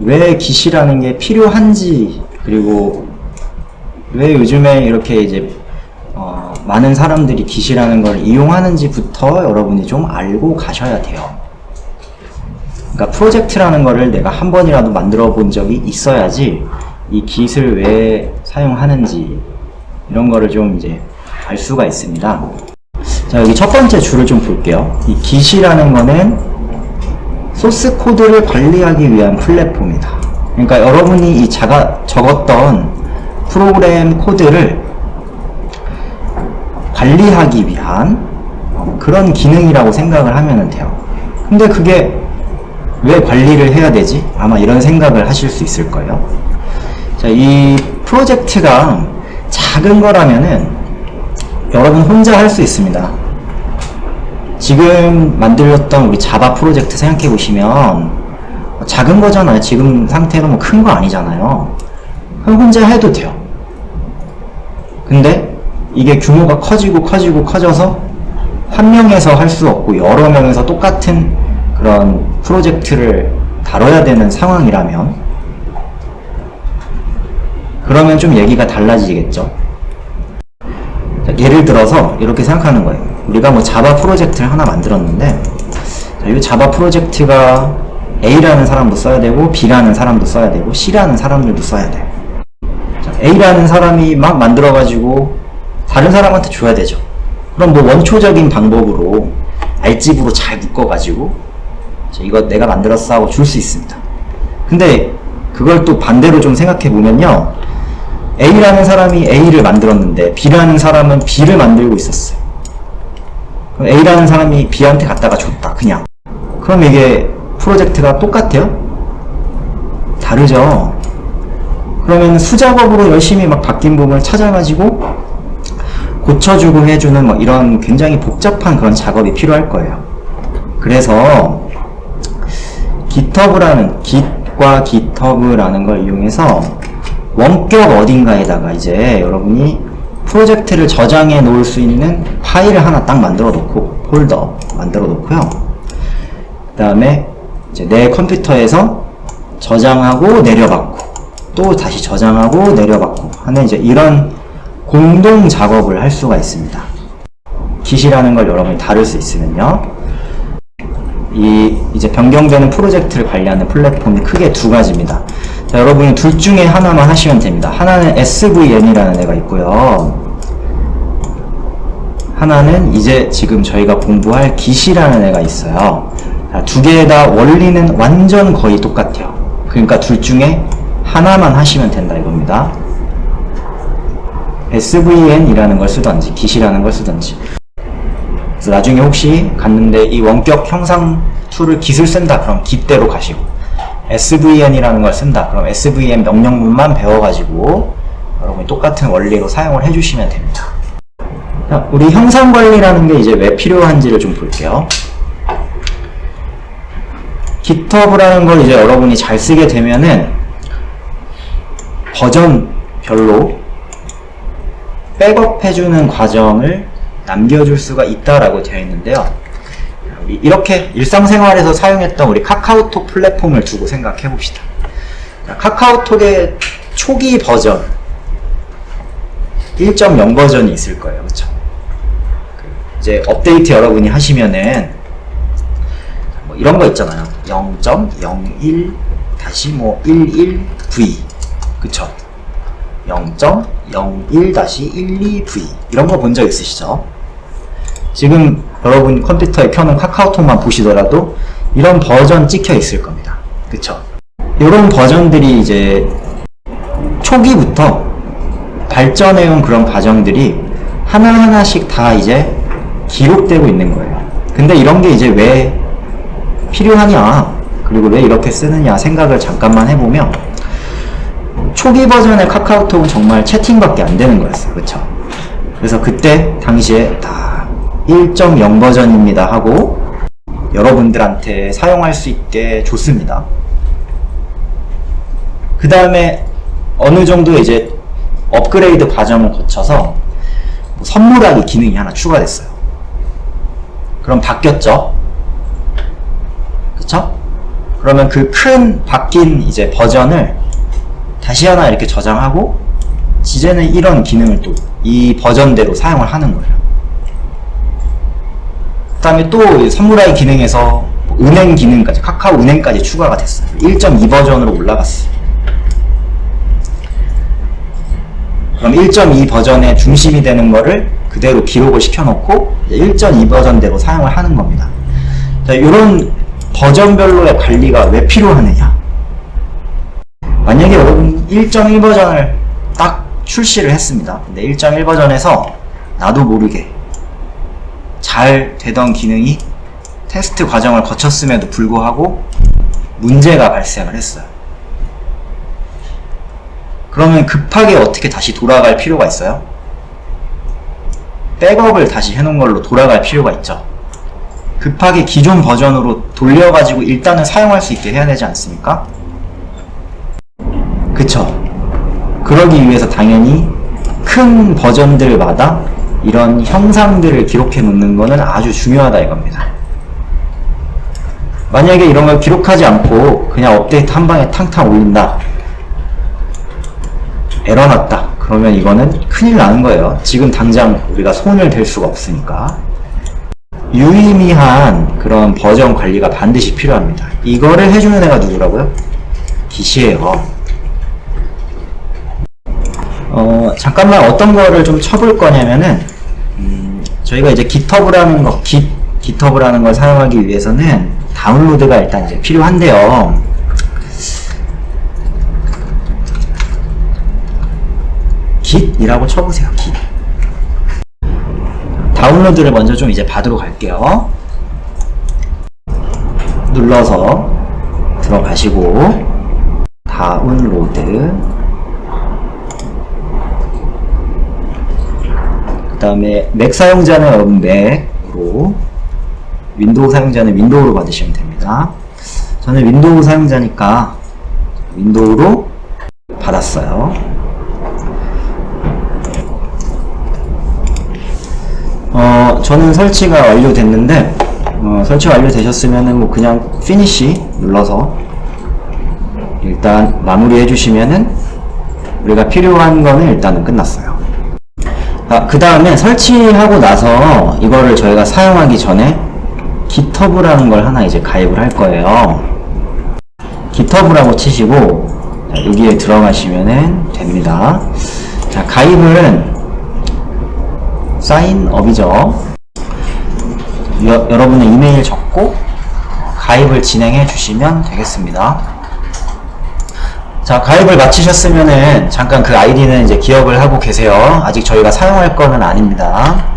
왜 기시라는 게 필요한지, 그리고 왜 요즘에 이렇게 이제 많은 사람들이 기시라는 걸 이용하는지부터 여러분이 좀 알고 가셔야 돼요. 그러니까 프로젝트라는 거를 내가 한 번이라도 만들어 본 적이 있어야지 이 깃을 왜 사용하는지 이런 거를 좀 이제 알 수가 있습니다. 자, 여기 첫 번째 줄을 좀 볼게요. 이 깃이라는 거는 소스 코드를 관리하기 위한 플랫폼이다. 그러니까 여러분이 이 적었던 프로그램 코드를 관리하기 위한 그런 기능이라고 생각을 하면 돼요. 근데 그게 왜 관리를 해야 되지? 아마 이런 생각을 하실 수 있을 거예요. 자, 이 프로젝트가 작은 거라면은 여러분 혼자 할 수 있습니다. 지금 만들었던 우리 자바 프로젝트 생각해 보시면 작은 거잖아요. 지금 상태로 뭐 큰 거 아니잖아요. 그럼 혼자 해도 돼요. 근데 이게 규모가 커져서 한 명에서 할 수 없고 여러 명에서 똑같은 그런 프로젝트를 다뤄야 되는 상황이라면 그러면 좀 얘기가 달라지겠죠. 자, 예를 들어서 이렇게 생각하는 거예요. 우리가 뭐 자바 프로젝트를 하나 만들었는데 자, 이 자바 프로젝트가 A라는 사람도 써야 되고 B라는 사람도 써야 되고 C라는 사람들도 써야 돼요. 자, A라는 사람이 막 만들어가지고 다른 사람한테 줘야 되죠. 그럼 뭐 원초적인 방법으로 알집으로 잘 묶어가지고 이거 내가 만들었어 하고 줄 수 있습니다. 근데 그걸 또 반대로 좀 생각해 보면요, A라는 사람이 A를 만들었는데 B라는 사람은 B를 만들고 있었어요. 그럼 A라는 사람이 B한테 갖다가 줬다, 그냥. 그럼 이게 프로젝트가 똑같아요? 다르죠. 그러면 수작업으로 열심히 막 바뀐 부분을 찾아가지고 고쳐주고 해주는 뭐 이런 굉장히 복잡한 그런 작업이 필요할 거예요. 그래서 git과 github라는 걸 이용해서 원격 어딘가에다가 이제 여러분이 프로젝트를 저장해 놓을 수 있는 파일을 하나 딱 만들어 놓고, 폴더 만들어 놓고요. 그 다음에 이제 내 컴퓨터에서 저장하고 내려받고 또 다시 저장하고 내려받고 하는 이제 이런 공동 작업을 할 수가 있습니다. git이라는 걸 여러분이 다룰 수 있으면요, 이제 변경되는 프로젝트를 관리하는 플랫폼이 크게 두 가지입니다. 자, 여러분이 둘 중에 하나만 하시면 됩니다. 하나는 SVN이라는 애가 있고요. 하나는 이제 지금 저희가 공부할 git이라는 애가 있어요. 자, 두 개 다 원리는 완전 거의 똑같아요. 그러니까 둘 중에 하나만 하시면 된다 이겁니다. SVN이라는 걸 쓰던지 git이라는 걸 쓰던지. 그래서 나중에 혹시 갔는데 이 원격 형상 툴을 git을 쓴다 그럼 git대로 가시고, SVN이라는 걸 쓴다 그럼 SVN 명령문만 배워가지고 여러분이 똑같은 원리로 사용을 해주시면 됩니다. 자, 우리 형상 관리라는 게 이제 왜 필요한지를 좀 볼게요. github라는 걸 이제 여러분이 잘 쓰게 되면은 버전별로 백업해주는 과정을 남겨줄 수가 있다라고 되어 있는데요. 이렇게 일상생활에서 사용했던 우리 카카오톡 플랫폼을 두고 생각해 봅시다. 카카오톡의 초기 버전 1.0 버전이 있을 거예요. 그쵸? 이제 업데이트 여러분이 하시면은 뭐 이런 거 있잖아요. 0.01 다시 뭐 11V, 그쵸? 0.01-12V 이런 거 본 적 있으시죠? 지금 여러분 컴퓨터에 켜놓은 카카오톡만 보시더라도 이런 버전 찍혀 있을 겁니다. 그쵸? 이런 버전들이 이제 초기부터 발전해온 그런 과정들이 하나하나씩 다 이제 기록되고 있는 거예요. 근데 이런 게 이제 왜 필요하냐, 그리고 왜 이렇게 쓰느냐 생각을 잠깐만 해보면, 초기 버전의 카카오톡은 정말 채팅밖에 안 되는 거였어요. 그쵸? 그래서 그때 당시에 다 1.0 버전입니다 하고 여러분들한테 사용할 수 있게 줬습니다. 그 다음에 어느 정도 이제 업그레이드 과정을 거쳐서 선물하기 기능이 하나 추가됐어요. 그럼 바뀌었죠? 그쵸? 그러면 그 큰 바뀐 이제 버전을 다시 하나 이렇게 저장하고 이제는 이런 기능을 또 이 버전대로 사용을 하는 거예요. 그 다음에 또 선물아이 기능에서 은행 기능까지, 카카오 은행까지 추가가 됐어요. 1.2 버전으로 올라갔어요. 그럼 1.2 버전의 중심이 되는 거를 그대로 기록을 시켜놓고 1.2 버전대로 사용을 하는 겁니다. 자, 이런 버전별로의 관리가 왜 필요하느냐? 만약에 여러분 1.1 버전을 딱 출시를 했습니다. 근데 1.1 버전에서 나도 모르게 잘 되던 기능이 테스트 과정을 거쳤음에도 불구하고 문제가 발생을 했어요. 그러면 급하게 어떻게 다시 돌아갈 필요가 있어요? 백업을 다시 해놓은 걸로 돌아갈 필요가 있죠. 급하게 기존 버전으로 돌려가지고 일단은 사용할 수 있게 해야 되지 않습니까? 그쵸? 그러기 위해서 당연히 큰 버전들마다 이런 형상들을 기록해 놓는 거는 아주 중요하다 이겁니다. 만약에 이런 걸 기록하지 않고 그냥 업데이트 한 방에 탕탕 올린다, 에러 났다, 그러면 이거는 큰일 나는 거예요. 지금 당장 우리가 손을 댈 수가 없으니까. 유의미한 그런 버전 관리가 반드시 필요합니다. 이거를 해주는 애가 누구라고요? 깃이에요. 잠깐만 어떤 거를 좀 쳐볼 거냐면은, 저희가 이제 깃허브라는 거, 깃허브라는 걸 사용하기 위해서는 다운로드가 일단 이제 필요한데요. 깃이라고 쳐보세요. 깃. 다운로드를 먼저 좀 이제 받으러 갈게요. 눌러서 들어가시고 다운로드, 그 다음에 맥 사용자는 맥으로, 윈도우 사용자는 윈도우로 받으시면 됩니다. 저는 윈도우 사용자니까 윈도우로 받았어요. 저는 설치가 완료됐는데, 설치가 완료되셨으면은 뭐 그냥 피니시 눌러서 일단 마무리 해주시면은 우리가 필요한 거는 일단은 끝났어요. 그 다음에 설치하고 나서 이거를 저희가 사용하기 전에 깃허브라는 걸 하나 이제 가입을 할 거예요. 깃허브라고 치시고 여기에 들어가시면 됩니다. 자, 가입은 사인업이죠. 여러분의 이메일 적고 가입을 진행해 주시면 되겠습니다. 자, 가입을 마치셨으면은 잠깐 그 아이디는 이제 기억을 하고 계세요. 아직 저희가 사용할 거는 아닙니다.